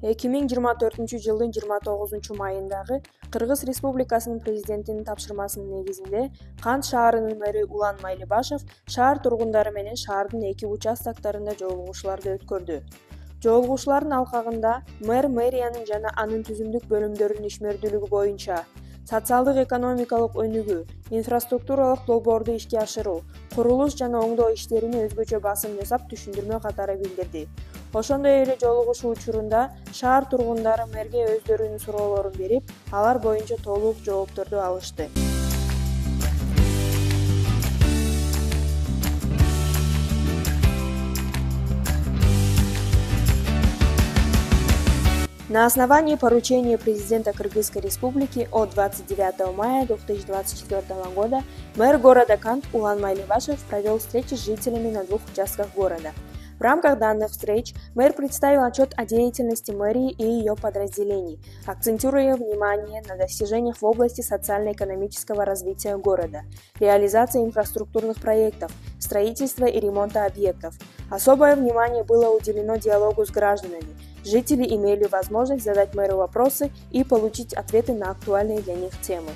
2024-жылдын 29 майындагы Кыргыз Республикасынын президентинин тапшырмасынын негизинде Кант шаарынын мэри Улан Майлибашев шаар тургундары менен шаардын 2 участоктарында жолугушууларды өткөрдү. Жолугушуулардын алкагында мэриянын жана анын түзүмдүк бөлүмдөрүнүн ишмердүүлүгү боюнча социалдык-экономикалык өнүгүү, инфраструктуралык долбоорду ишке ашыруу, курулуш жана оңдоо иштерине өзгөчө басым жасап түшүндүрмө катары билдирди. Ошондой эле жолугушуу учурунда шаар тургундары мэрге өздөрүнүн суроолорун берип, алар боюнча толук жоопторду алышты. На основании поручения президента Кыргызской Республики от 29 мая 2024 года мэр города Кант Улан Майлибашев провел встречи с жителями на 2 участках города. В рамках данных встреч мэр представил отчет о деятельности мэрии и ее подразделений, акцентируя внимание на достижениях в области социально-экономического развития города, реализации инфраструктурных проектов, строительства и ремонта объектов. Особое внимание было уделено диалогу с гражданами. Жители имели возможность задать мэру вопросы и получить ответы на актуальные для них темы.